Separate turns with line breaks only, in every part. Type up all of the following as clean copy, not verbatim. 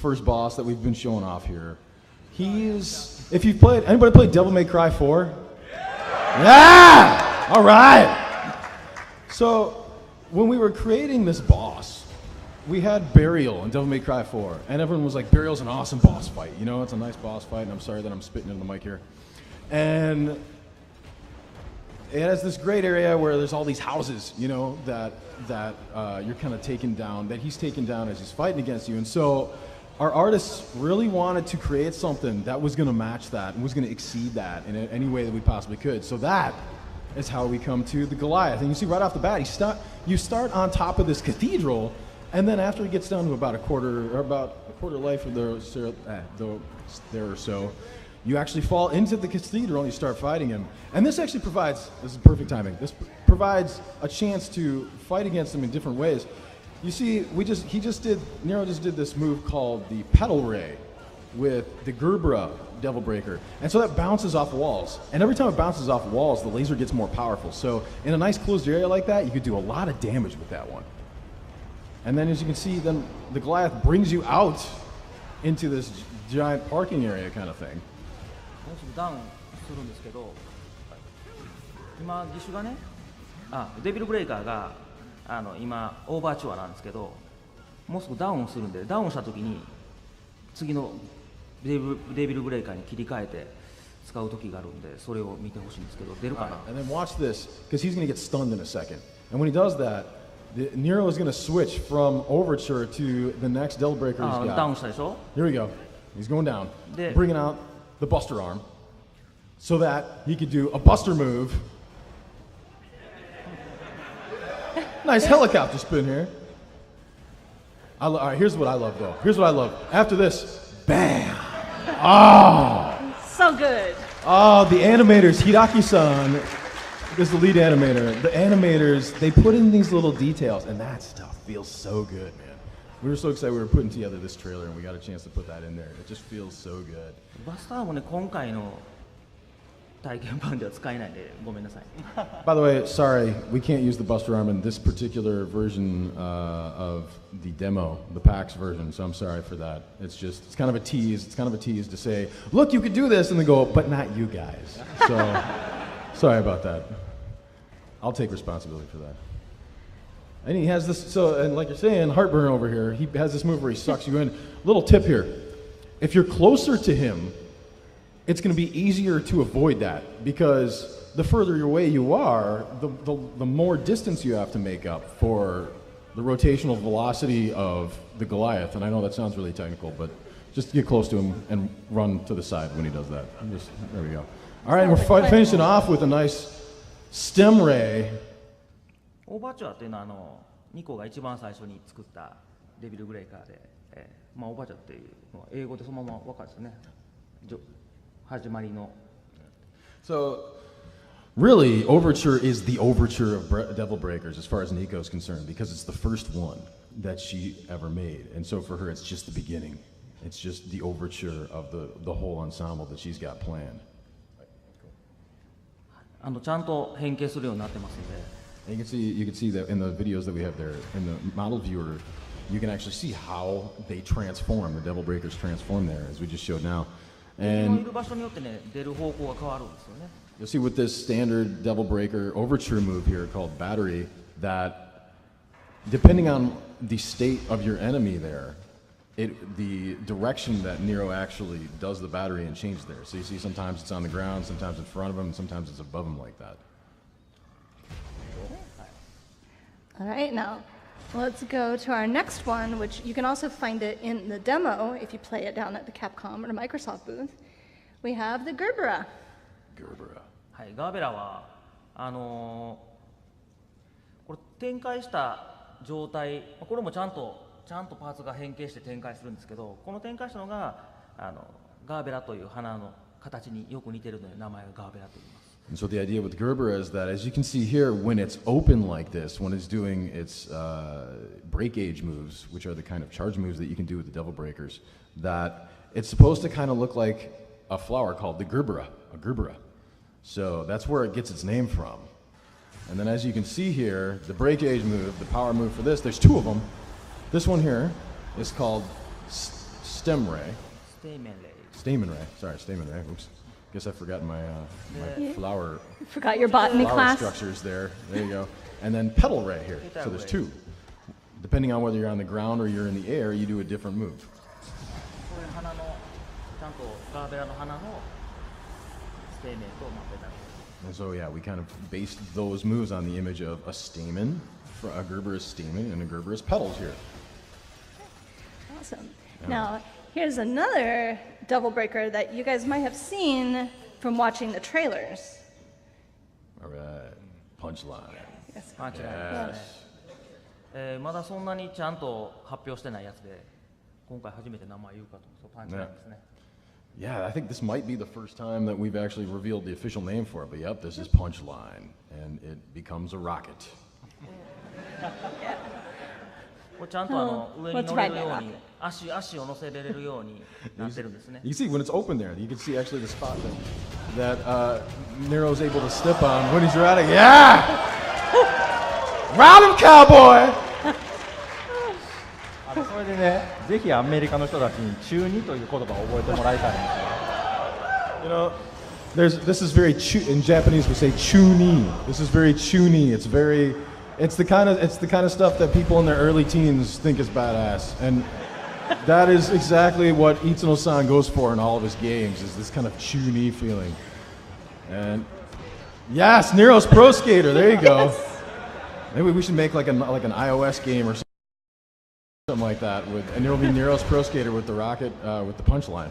first boss that we've been showing off here. If you've played, anybody played Devil May Cry 4? Yeah! All right! So, when we were creating this boss, we had Burial in Devil May Cry 4, and everyone was like, Burial's an awesome boss fight. You know, it's a nice boss fight, and I'm sorry that I'm spitting into the mic here. And it has this great area where there's all these houses, you know, that you're kind of taken down, that he's taken down as he's fighting against you. And so our artists really wanted to create something that was going to match that and was going to exceed that in any way that we possibly could. So that is how we come to the Goliath. And you see right off the bat, you start on top of this cathedral, and then after he gets down to about a quarter life or there or so, you actually fall into the cathedral and you start fighting him. And this actually provides, this is perfect timing, this provides a chance to fight against him in different ways. You see, Nero just did this move called the Petal Ray with the Gerbera Devil Breaker. And so that bounces off walls. And every time it bounces off walls, the laser gets more powerful. So in a nice closed area like that, you could do a lot of damage with that one. And then as you can see, then the Goliath brings you out into this giant parking area kind of thing.
ダウンするんですけど、今義手がね、デビルブレイカーが今オーバーチュアなんですけど、もうすぐダウンするんで、ダウンした時に次のデビルブレイカーに切り替えて使う時があるんで、それを見てほしいんですけど、出るかな。
And then watch this, because he's going to get stunned in a second. And when he does that, Nero is going to switch from Overture to the next Devil Breaker he's got.
ダウンしたでしょ。
Here we go. He's going down, bringing out the Buster Arm, so that he could do a Buster move. Nice helicopter spin here. All right, here's what I love though. Here's what I love. After this, bam! Oh!
So good.
Oh, the animators, Hiraki-san is the lead animator. The animators, they put in these little details, and that stuff feels so good, man. We were so excited we were putting together this trailer and we got a chance to put that in there. It just feels so good.
バスターもね、今回の体験版では使えないんでごめんなさい。
By the way, sorry, we can't use the Buster Arm in this particular version of the demo, the PAX version, so I'm sorry for that. It's kind of a tease. It's kind of a tease to say, look, you could do this, and then go, but not you guys. So, sorry about that. I'll take responsibility for that. And he has this, and like you're saying, Heartburn over here, he has this move where he sucks you in. Little tip here. If you're closer to him, it's going to be easier to avoid that, because the further away you are, the more distance you have to make up for the rotational velocity of the Goliath. And I know that sounds really technical, but just get close to him and run to the side when he does that. There we go. All right, and we're finishing off with a nice stem ray.
オーバーチュアっていうのはニコが一番最初に作ったデビルブレイカーで、オーバーチュアっていうのは英語でそのまま分かるんですよね。始まりの。
So, really, Overture is the overture of Devil Breakers as far as Nico is concerned, because it's the first one that she ever made. And so for her, it's just the beginning. It's just the overture of the whole ensemble that she's got planned.
ちゃんと変形するようになってますんで。
And you can see that in the videos that we have there, in the model viewer, you can actually see how they transform, the Devil Breakers transform there, as we just showed now. And you'll see with this standard Devil Breaker overture move here called Battery, that depending on the state of your enemy there, the direction that Nero actually does the battery and changes there. So you see sometimes it's on the ground, sometimes in front of him, sometimes it's above him like that.
All right, now let's go to our next one, which you can also find it in the demo if you play it down at the Capcom or Microsoft booth. We have the Gerbera.
Gerbera.
はい、ガーベラはこれ展開した状態、これもちゃんとパーツが変形して展開するんですけど、この展開したのがガーベラという花の形によく似ているので名前がガーベラと言います。
And so the idea with Gerbera is that, as you can see here, when it's open like this, when it's doing its break gauge moves, which are the kind of charge moves that you can do with the Devil Breakers, that it's supposed to kind of look like a flower called the Gerbera, a Gerbera. So that's where it gets its name from. And then as you can see here, the break gauge move, the power move for this, there's two of them. This one here is called stem ray.
ステイメンレイ
Stamen ray. Sorry, stamen ray. Oops. Guess I forgot my flower
Forgot your botany
flower
class.
structures there. There you go. And then petal ray here.
Petal
So there's
ray.
two. Depending on whether you're on the ground or you're in the air, you do a different move.
これ花のちゃんとガーベラの花のステイメンとペタル
And so yeah, we kind of based those moves on the image of a stamen, a Gerberus stamen, and a Gerberus petals here.
Awesome. Now, here's another double breaker that you guys might have seen from watching the trailers.
All right, punchline.
Yes.
パンチラインですね、まだそんなにちゃんと発表してないやつで今回初めて名前言うかとそうパンチラインですね
Yeah, I think this might be the first time that we've actually revealed the official name for it. But yep, this is punchline, and it becomes a rocket.
これちゃんと上に乗れるように足を乗せれるようになってるんですね
You see, when it's open there, you can see actually the spot that Nero's able to step on when he's riding. Yeah! Ride him, cowboy!
それでね、ぜひアメリカの人たちに中2という言葉を覚えてもらいたいんですよ。
You know, this is very in Japanese we say chuni. This is very chuni. It's the kind of stuff that people in their early teens think is badass, and that is exactly what Itsuno-san goes for in all of his games. Is this kind of chuni feeling? And yes, Nero's Pro Skater. There you go. Maybe we should make like an iOS game or something like that, and it'll be Nero's Pro Skater with the rocket with the punchline.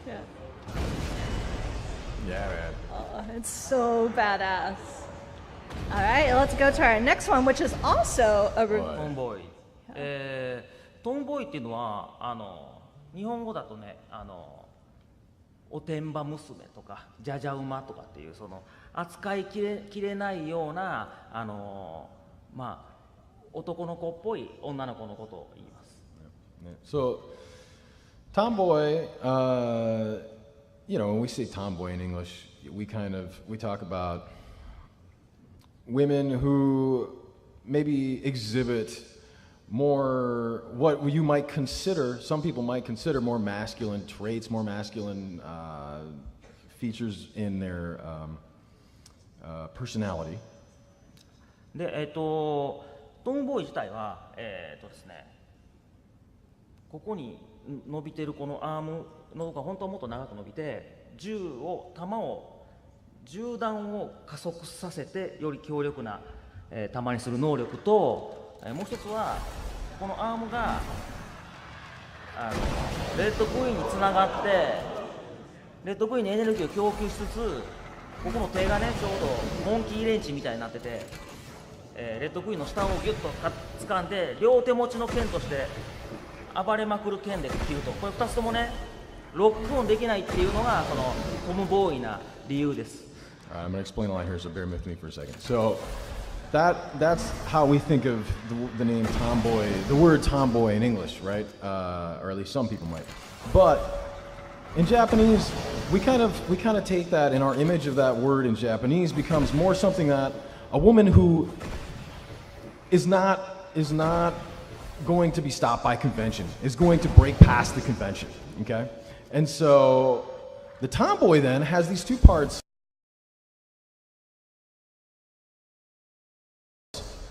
Yeah.
Yeah, man.
Oh, it's so badass. All right, let's go to our next one, which is also a
トンボーイ、トンボーイっていうのは日本語だとねおてんば娘とかじゃじゃ馬とかっていうその扱いきれないようなまあ男の子っぽい女の子のことを言います。
So, tomboy, when we say tomboy in English, we talk about women who maybe exhibit more what you might consider, some people might consider more masculine traits, more masculine features in their personality.
で、トンボーイ自体は、ですね、ここに伸びてるこのアームのとこが本当はもっと長く伸びて銃弾を加速させてより強力な、弾にする能力と、もう一つはこのアームがレッドクイーンにつながってレッドクイーンにエネルギーを供給しつつここの手がねちょうどモンキーレンチみたいになってて、レッドクイーンの下をギュッと掴んで両手持ちの剣として暴れまくる剣で切るとこれ2つともねロックオンできないっていうのがこのトムボーイな理由です。
I'm going to explain a lot here, so bear with me for a second. So that's how we think of the name tomboy, the word tomboy in English, right? Or at least some people might. But in Japanese, we kind of take that, and our image of that word in Japanese becomes more something that a woman who is not going to be stopped by convention, is going to break past the convention, okay? And so the tomboy then has these two parts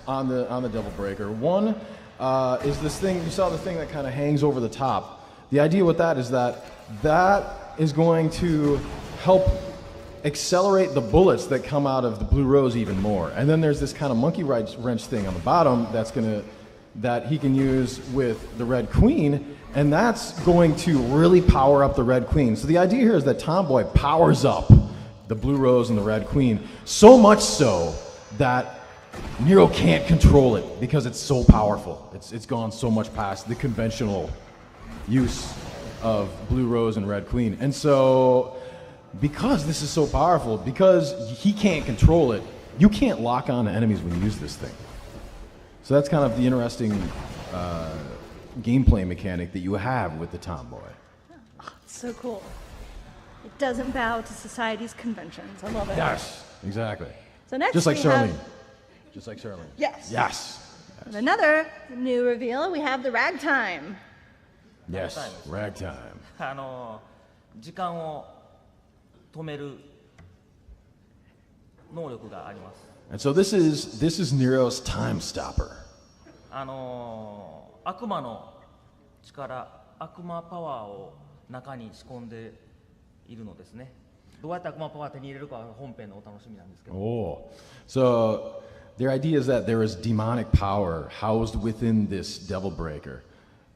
on the double breaker. One is this thing, you saw the thing that kind of hangs over the top. The idea with that is that is going to help accelerate the bullets that come out of the blue rose even more. And then there's this kind of monkey wrench thing on the bottom that he can use with the red queen, and that's going to really power up the red queen. So the idea here is that Tomboy powers up the blue rose and the red queen, so much so that Nero can't control it because it's so powerful. It's gone so much past the conventional use of blue rose and red queen. And so because this is so powerful, because he can't control it, you can't lock on to enemies when you use this thing. So that's kind of the interesting gameplay mechanic that you have with the Tomboy.
Oh, so cool. It doesn't bow to society's conventions. I love it.
Yes, exactly.
So next
Just like
we
Charlene.
have-
Just like Charlene.
Yes.
Yes.
And another new reveal, we have the ragtime.
Yes,
ラグタイムです
ragtime.
時間を止める能力があります。
And so this is Nero's time stopper.
悪魔の力、悪魔パワーを中に仕込んでいるのですね。どうやって悪魔パワーを手に入れるかは本編のお楽しみなんですけど。
Oh, so their idea is that there is demonic power housed within this devil breaker.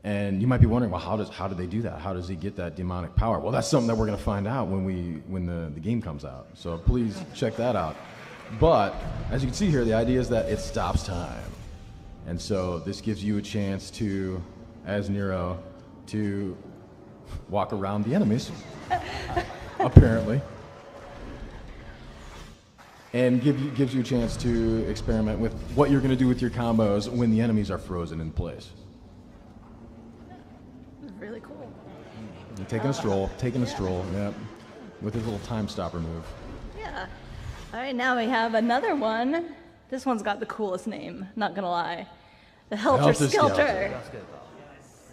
And you might be wondering, well, how do they do that? How does he get that demonic power? Well, that's something that we're going to find out when the game comes out. So please check that out. But as you can see here, the idea is that it stops time. And so this gives you a chance to, as Nero, to walk around the enemies, apparently. And gives you a chance to experiment with what you're going to do with your combos when the enemies are frozen in place.
Really cool.
You're taking a stroll, yeah, with his little time stopper move.
Yeah. All right, now we have another one. This one's got the coolest name, not gonna lie. The Helter
Helter Skelter.
Skelter.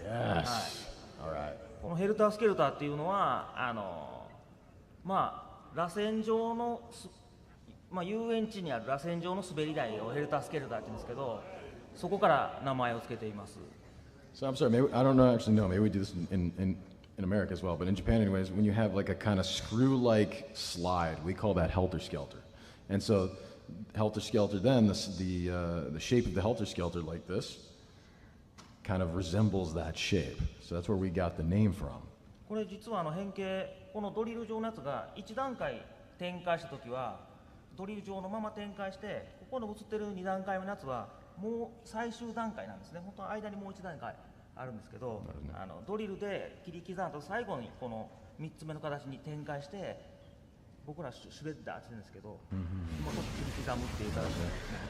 Yes. All right.
このヘルタースケルターっていうのは螺旋状の遊園地にある螺旋状の滑り台をヘルタースケルターって言うんですけど、そこから名前を付けています。
So I'm sorry, maybe, I don't know, actually know, maybe we do this in America as well, but in Japan anyways, when you have like a kind of screw-like slide, we call that Helter Skelter. And so Helter Skelter then, the shape of the Helter Skelter like this, kind of resembles that shape. So that's where we got the name from.
これ実は変形、このドリル状のやつが1段階展開したときはドリル状のまま展開して、ここの映ってる2段階目のやつはもう最終段階なんですね。本当は間にもう1段階あるんですけど、ドリルで切り刻んだと最後にこの3つ目の形に展開して、僕らシュレッダーって言うんですけど、もうちょっと切り刻むっていう形で。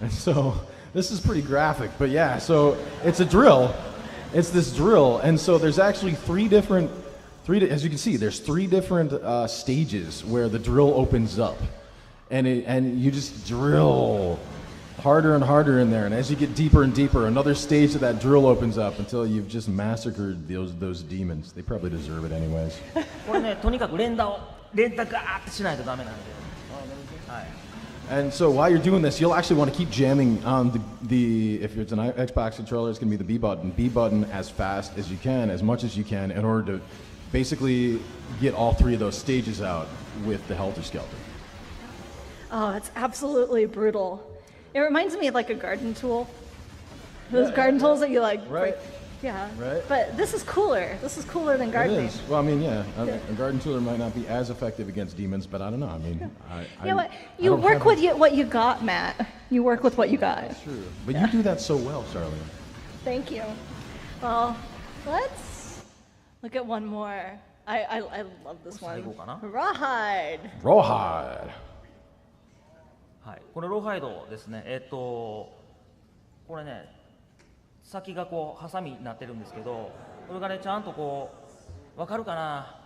And so this is pretty graphic, but yeah, so it's a drill. It's this drill, and so there's actually as you can see, there's three different stages where the drill opens up, and you just drill harder and harder in there, and as you get deeper and deeper, another stage of that drill opens up until you've just massacred those demons. They probably deserve it anyways.
これね、とにかく連打ガーってしないとダメなんで。はい。
And so while you're doing this, you'll actually want to keep jamming on if it's an Xbox controller, it's going to be the B button as fast as you can, as much as you can, in order to basically get all three of those stages out with the Helter Skelter.
Oh, it's absolutely brutal. It reminds me of like a garden tool. Those garden tools that you like.
Right.
Yeah.
Right.
But this is cooler. This is cooler than
It
gardening.
is. Well, I mean, yeah, a garden tooler might not be as effective against demons, but I don't know. I mean,
You know what? You work with what you got, Matt. You work with what you got.
That's true. But you do that so well, Charlene.
Thank you. Well, let's look at one more. I love this one.
最後かな。
Rawhide.
Rawhide.
はい、これローハイドですね。これね、先がこうハサミになってるんですけど、これがねちゃんとこうわかるかな、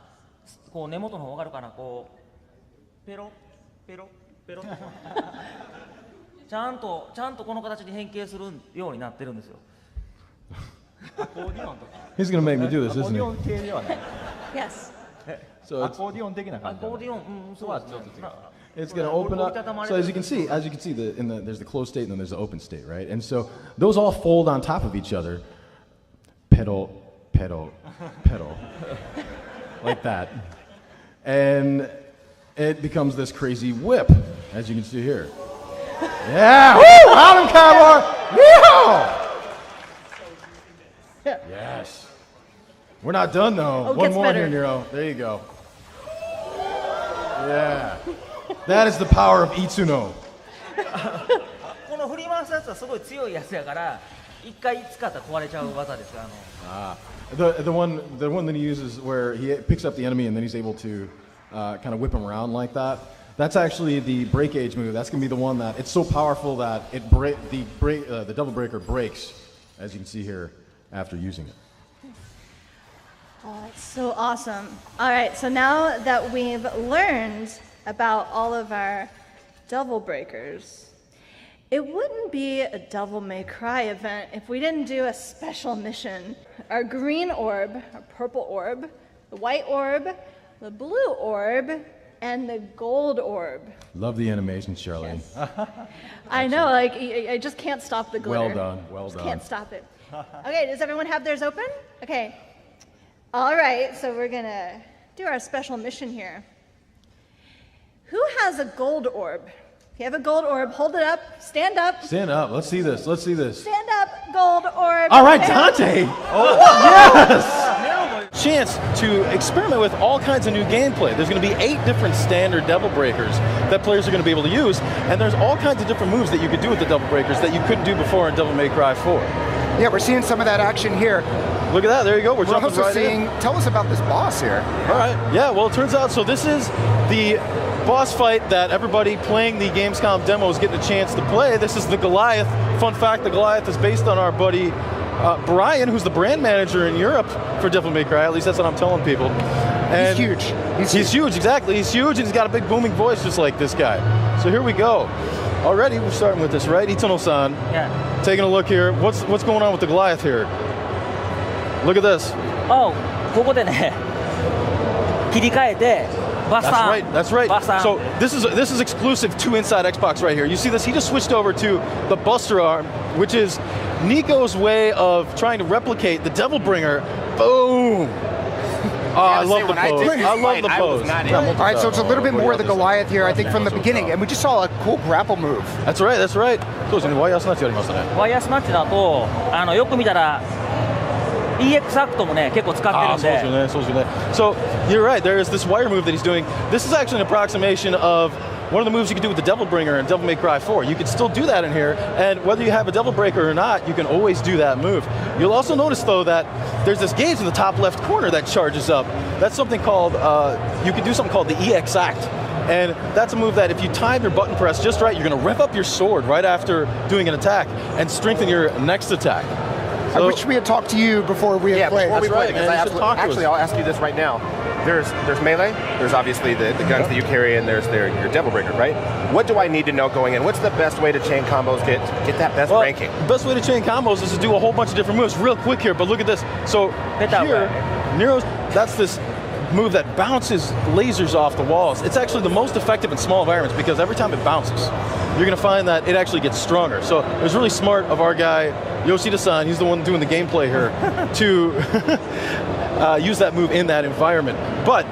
こう根元の方わかるかな、こうペロペロペロってちゃんとこの形に変形するようになってるんですよ。
アコーディオンとか。
He's going to make me do this,
アコー
isn't
ディ
he?
オン系ではない。
Yes.
So
アコーディオン的な
ア
感じなの。
コーディオン、そうですね。
it's going to open up. So as you can see, there's the closed state and then there's the open state, right? And so those all fold on top of each other. Pedal, pedal, pedal, like that, and it becomes this crazy whip, as you can see here. Yeah, woo! Autumn Cowboy, yeehaw! Yes. We're not done though.
Oh, it
One
gets
more
better.
here, Nero. There you go. Yeah. That is the power of Itsuno.
この振り回すやつはすごい強いやつやから、一回使ったら壊れちゃう技ですよ。
The one that he uses where he picks up the enemy and then he's able to kind of whip him around like that. That's actually the break age move. That's going to be the one that it's so powerful that the double breaker breaks, as you can see here after using it.
Oh, it's so awesome. All right, so now that we've learned about all of our devil breakers, It wouldn't be a Devil May Cry event if we didn't do a special mission. Our green orb, our purple orb, the white orb, the blue orb, and the gold orb.
Love the animation, Charlene.
I know, like, I just can't stop the glitter.
Well done, well
Just
done.
can't stop it. Okay, does everyone have theirs open? Okay. All right, so we're gonna do our special mission here. Who has a gold orb? If you have a gold orb, hold it up, stand up.
Stand up. Let's see this. Let's see this.
Stand up, gold orb.
All right, Dante. Oh, yes. Chance to experiment with all kinds of new gameplay. There's going to be 8 different standard Devil Breakers that players are going to be able to use, and there's all kinds of different moves that you could do with the Devil Breakers that you couldn't do before in Devil May Cry 4.
Yeah, we're seeing some of that action here.
Look at that. There you go. We're jumping
also
right
seeing.
in.
Tell us about this boss here.
All right. Yeah, well, it turns out, so this is the boss fight that everybody playing the Gamescom demo is getting a chance to play. This is the Goliath. Fun fact, the Goliath is based on our buddy Brian, who's the brand manager in Europe for Devil May Cry. At least that's what I'm telling people. And
he's huge.
He's huge, exactly. He's huge, and he's got a big booming voice just like this guy. So here we go. Already, we're starting with this, right? Itono-san.
Yeah.
Taking a look here. What's going on with the Goliath here? Look at this.
Oh, ここでね、切り替えて、バスターン。
That's right.
バスターン。
So this is exclusive to Inside Xbox right here. You see this? He just switched over to the Buster Arm, which is Nico's way of trying to replicate the Devil Bringer. Boom! Oh, I love the pose. I love the pose.
All right, so it's a little bit more of the Goliath here, I think, from the beginning, and we just saw a cool grapple move.
That's right. That's right. そうですね。ワイヤースナッチやりましたね。
ワイヤースナッチだと、よく見たら EX アクトもね結構使ってるんで。
そうですよね。So you're right. There is this wire move that he's doing. This is actually an approximation of one of the moves you can do with the Devil Bringer in Devil May Cry 4. You can still do that in here, and whether you have a Devil Breaker or not, you can always do that move. You'll also notice, though, that there's this gauge in the top left corner that charges up. That's something called, you can do something called the EX Act. And that's a move that if you time your button press just right, you're going to rev up your sword right after doing an attack and strengthen your next attack.
I wish we had talked to you before we had played.
Before we played,
man. You should talk to
actually,
us.
I'll ask you this right now. There's melee, there's obviously the guns that you carry, and there's your Devil Breaker, right? What do I need to know going in? What's the best way to chain combos, get that best ranking?
The best way to chain combos is to do a whole bunch of different moves. Real quick here, but look at this. So here, Nero's, that's this move that bounces lasers off the walls. It's actually the most effective in small environments because every time it bounces, you're going to find that it actually gets stronger. So it was really smart of our guy, Yoshida-san, he's the one doing the gameplay here, to use that move in that environment. But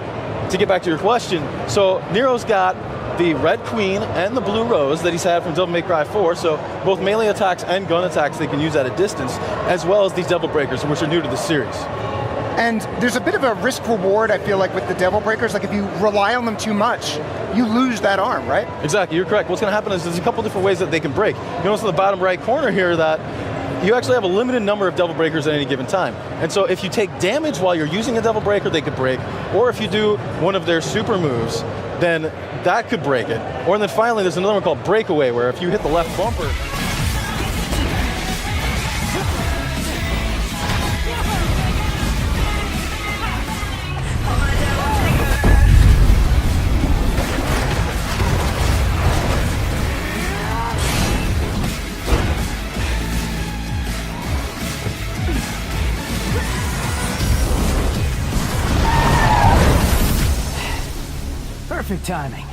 to get back to your question, so Nero's got the Red Queen and the Blue Rose that he's had from Devil May Cry 4, so both melee attacks and gun attacks they can use at a distance, as well as these Devil Breakers, which are new to the series.
And there's a bit of a risk reward, I feel like, with the Devil Breakers. Like if you rely on them too much, you lose that arm, right?
Exactly, you're correct. What's going to happen is there's a couple different ways that they can break. You notice in the bottom right corner here that you actually have a limited number of Devil Breakers at any given time. And so if you take damage while you're using a Devil Breaker, they could break. Or if you do one of their super moves, then that could break it. Or then finally, there's another one called Breakaway, where if you hit the left bumper,
Perfect timing.